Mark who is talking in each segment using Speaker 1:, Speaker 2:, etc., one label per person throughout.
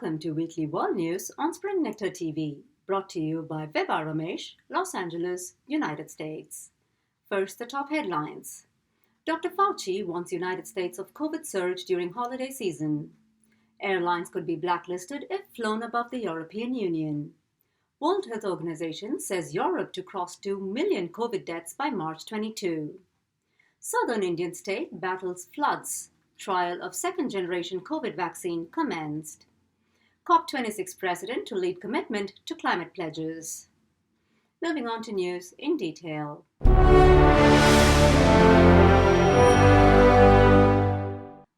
Speaker 1: Welcome to Weekly World News on Spring Nectar TV, brought to you by Vibha Ramesh, Los Angeles, United States. First, the top headlines. Dr. Fauci warns United States of COVID surge during holiday season. Airlines could be blacklisted if flown above the European Union. World Health Organization says Europe to cross 2 million COVID deaths by March 22. Southern Indian state battles floods. Trial of second-generation COVID vaccine commenced. COP26 president to lead commitment to climate pledges. Moving on to news in detail.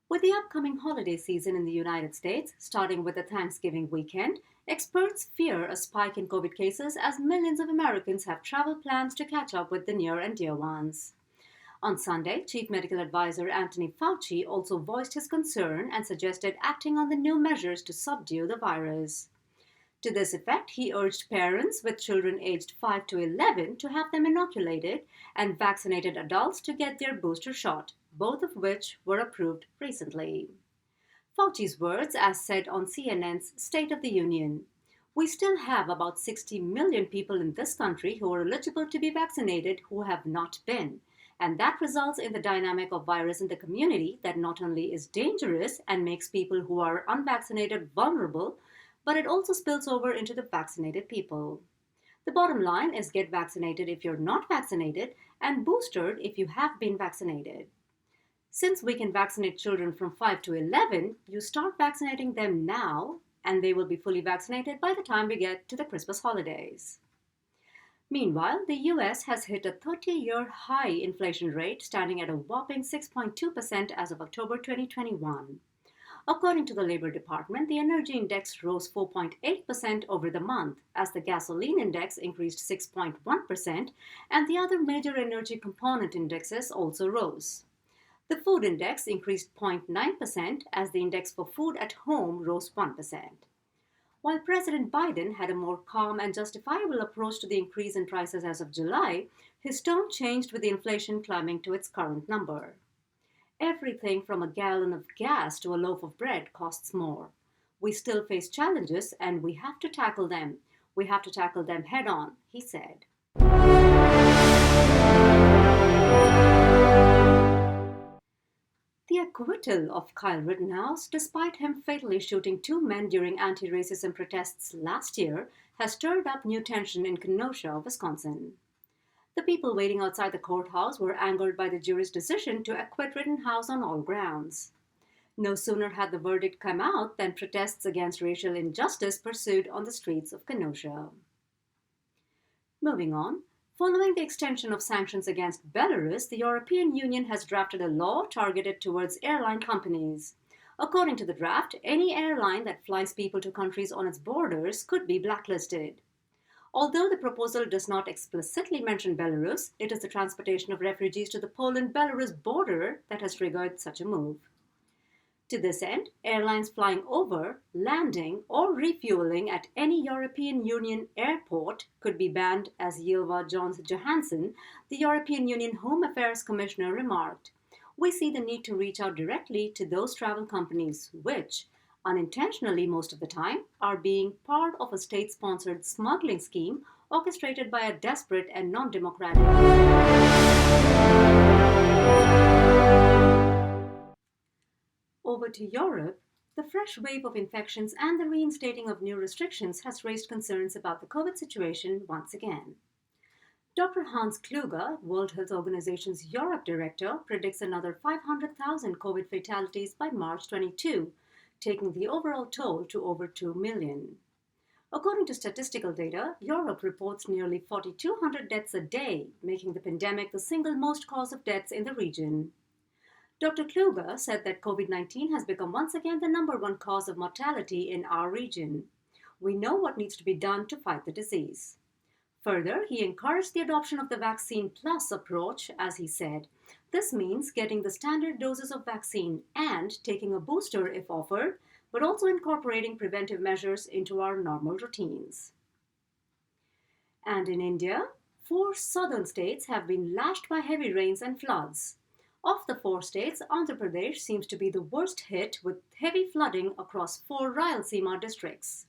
Speaker 1: With the upcoming holiday season in the United States, starting with the Thanksgiving weekend, experts fear a spike in COVID cases as millions of Americans have travel plans to catch up with the near and dear ones. On Sunday, Chief Medical Advisor Anthony Fauci also voiced his concern and suggested acting on the new measures to subdue the virus. To this effect, he urged parents with children aged 5 to 11 to have them inoculated and vaccinated adults to get their booster shot, both of which were approved recently. Fauci's words, as said on CNN's State of the Union: "We still have about 60 million people in this country who are eligible to be vaccinated who have not been. And that results in the dynamic of virus in the community that not only is dangerous and makes people who are unvaccinated vulnerable, but it also spills over into the vaccinated people. The bottom line is get vaccinated if you're not vaccinated and boosted if you have been vaccinated. Since we can vaccinate children from 5 to 11, you start vaccinating them now and they will be fully vaccinated by the time we get to the Christmas holidays." Meanwhile, the US has hit a 30-year high inflation rate, standing at a whopping 6.2% as of October 2021. According to the Labor Department, the energy index rose 4.8% over the month, as the gasoline index increased 6.1%, and the other major energy component indexes also rose. The food index increased 0.9%, as the index for food at home rose 1%. While President Biden had a more calm and justifiable approach to the increase in prices as of July, his tone changed with the inflation climbing to its current number. Everything from a gallon of gas to a loaf of bread costs more. We still face challenges and we have to tackle them. We have to tackle them head on, he said. The acquittal of Kyle Riddenhaus, despite him fatally shooting 2 men during anti-racism protests last year, has stirred up new tension in Kenosha, Wisconsin. The people waiting outside the courthouse were angered by the jury's decision to acquit Rittenhouse on all grounds. No sooner had the verdict come out than protests against racial injustice pursued on the streets of Kenosha. Moving on. Following the extension of sanctions against Belarus, the European Union has drafted a law targeted towards airline companies. According to the draft, any airline that flies people to countries on its borders could be blacklisted. Although the proposal does not explicitly mention Belarus, it is the transportation of refugees to the Poland-Belarus border that has triggered such a move. To this end, airlines flying over, landing, or refueling at any European Union airport could be banned, as Ylva Johansson, the European Union Home Affairs Commissioner, remarked. "We see the need to reach out directly to those travel companies which, unintentionally most of the time, are being part of a state-sponsored smuggling scheme orchestrated by a desperate and non-democratic." Over to Europe, the fresh wave of infections and the reinstating of new restrictions has raised concerns about the COVID situation once again. Dr. Hans Kluge, World Health Organization's Europe director, predicts another 500,000 COVID fatalities by March 22, taking the overall toll to over 2 million. According to statistical data, Europe reports nearly 4,200 deaths a day, making the pandemic the single most cause of deaths in the region. Dr. Kluge said that COVID-19 has become once again the #1 cause of mortality in our region. We know what needs to be done to fight the disease. Further, he encouraged the adoption of the Vaccine Plus approach, as he said. This means getting the standard doses of vaccine and taking a booster if offered, but also incorporating preventive measures into our normal routines. And in India, 4 southern states have been lashed by heavy rains and floods. Of the four states, Andhra Pradesh seems to be the worst hit with heavy flooding across four Rayalaseema districts.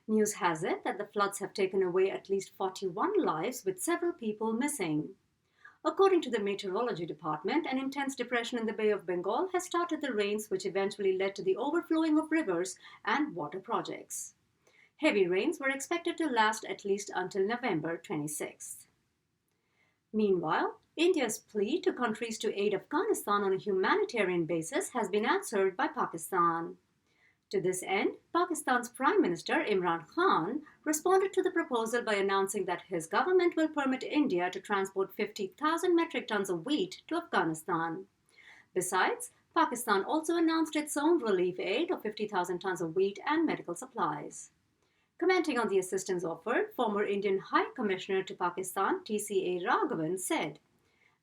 Speaker 1: News has it that the floods have taken away at least 41 lives, with several people missing. According to the Meteorology Department, an intense depression in the Bay of Bengal has started the rains, which eventually led to the overflowing of rivers and water projects. Heavy rains were expected to last at least until November 26th. Meanwhile, India's plea to countries to aid Afghanistan on a humanitarian basis has been answered by Pakistan. To this end, Pakistan's Prime Minister Imran Khan responded to the proposal by announcing that his government will permit India to transport 50,000 metric tons of wheat to Afghanistan. Besides, Pakistan also announced its own relief aid of 50,000 tons of wheat and medical supplies. Commenting on the assistance offered, former Indian High Commissioner to Pakistan, TCA Raghavan, said,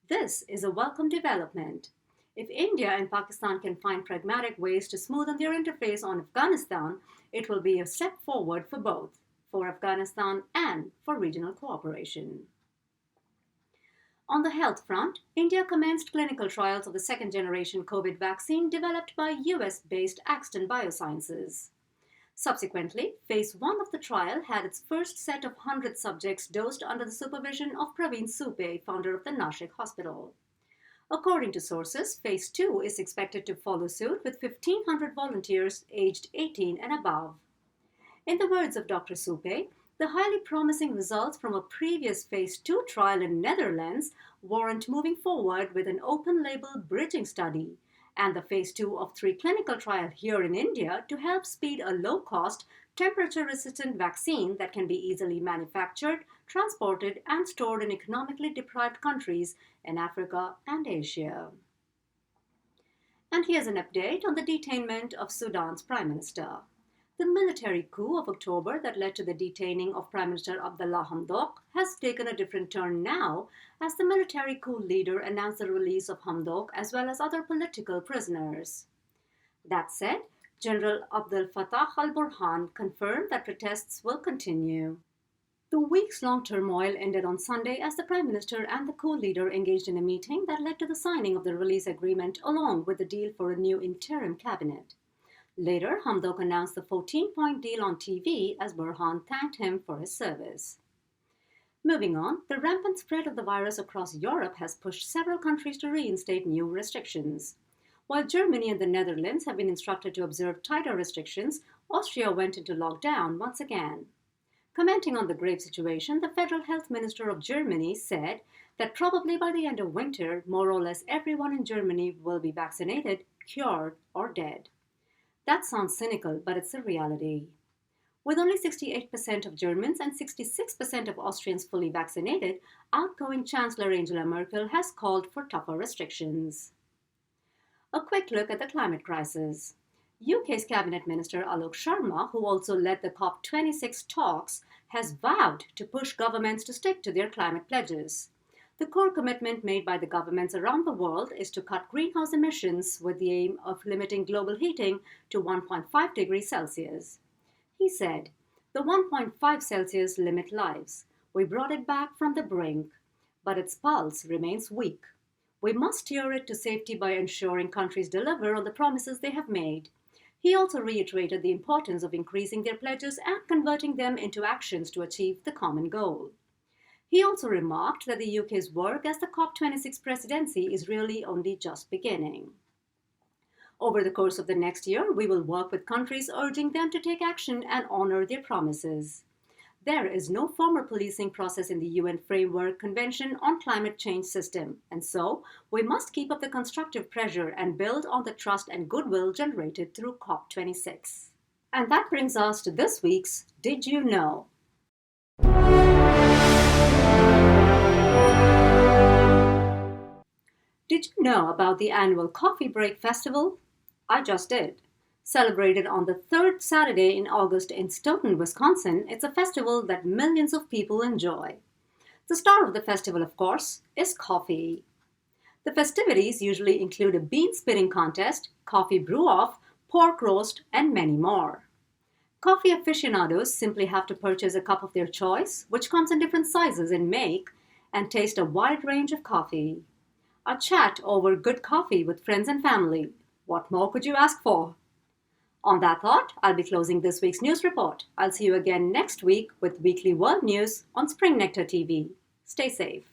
Speaker 1: "This is a welcome development. If India and Pakistan can find pragmatic ways to smoothen their interface on Afghanistan, it will be a step forward for both, for Afghanistan and for regional cooperation." On the health front, India commenced clinical trials of the second-generation COVID vaccine developed by US-based Acton Biosciences. Subsequently, Phase 1 of the trial had its first set of 100 subjects dosed under the supervision of Praveen Supe, founder of the Nashik Hospital. According to sources, Phase 2 is expected to follow suit with 1,500 volunteers aged 18 and above. In the words of Dr. Supe, the highly promising results from a previous Phase 2 trial in Netherlands warrant moving forward with an open-label bridging study, and the Phase 2 of 3 clinical trial here in India to help speed a low-cost, temperature-resistant vaccine that can be easily manufactured, transported, and stored in economically deprived countries in Africa and Asia. And here's an update on the detainment of Sudan's Prime Minister. The military coup of October that led to the detaining of Prime Minister Abdallah Hamdok has taken a different turn now, as the military coup leader announced the release of Hamdok as well as other political prisoners. That said, General Abdel Fattah al-Burhan confirmed that protests will continue. The weeks-long turmoil ended on Sunday as the Prime Minister and the coup leader engaged in a meeting that led to the signing of the release agreement along with the deal for a new interim cabinet. Later, Hamdok announced the 14-point deal on TV as Burhan thanked him for his service. Moving on, the rampant spread of the virus across Europe has pushed several countries to reinstate new restrictions. While Germany and the Netherlands have been instructed to observe tighter restrictions, Austria went into lockdown once again. Commenting on the grave situation, the Federal Health Minister of Germany said that probably by the end of winter, more or less everyone in Germany will be vaccinated, cured, or dead. That sounds cynical, but it's a reality. With only 68% of Germans and 66% of Austrians fully vaccinated, outgoing Chancellor Angela Merkel has called for tougher restrictions. A quick look at the climate crisis. UK's Cabinet Minister Alok Sharma, who also led the COP26 talks, has vowed to push governments to stick to their climate pledges. The core commitment made by the governments around the world is to cut greenhouse emissions with the aim of limiting global heating to 1.5 degrees Celsius. He said, "The 1.5 Celsius limit lives. We brought it back from the brink, but its pulse remains weak. We must steer it to safety by ensuring countries deliver on the promises they have made." He also reiterated the importance of increasing their pledges and converting them into actions to achieve the common goal. He also remarked that the UK's work as the COP26 presidency is really only just beginning. Over the course of the next year, we will work with countries urging them to take action and honor their promises. There is no formal policing process in the UN Framework Convention on Climate Change System, and so we must keep up the constructive pressure and build on the trust and goodwill generated through COP26. And that brings us to this week's Did You Know? Did you know about the annual Coffee Break Festival? I just did. Celebrated on the third Saturday in August in Stoughton, Wisconsin, it's a festival that millions of people enjoy. The star of the festival, of course, is coffee. The festivities usually include a bean spitting contest, coffee brew-off, pork roast, and many more. Coffee aficionados simply have to purchase a cup of their choice, which comes in different sizes and make, and taste a wide range of coffee. A chat over good coffee with friends and family. What more could you ask for? On that thought, I'll be closing this week's news report. I'll see you again next week with weekly world news on Spring Nectar TV. Stay safe.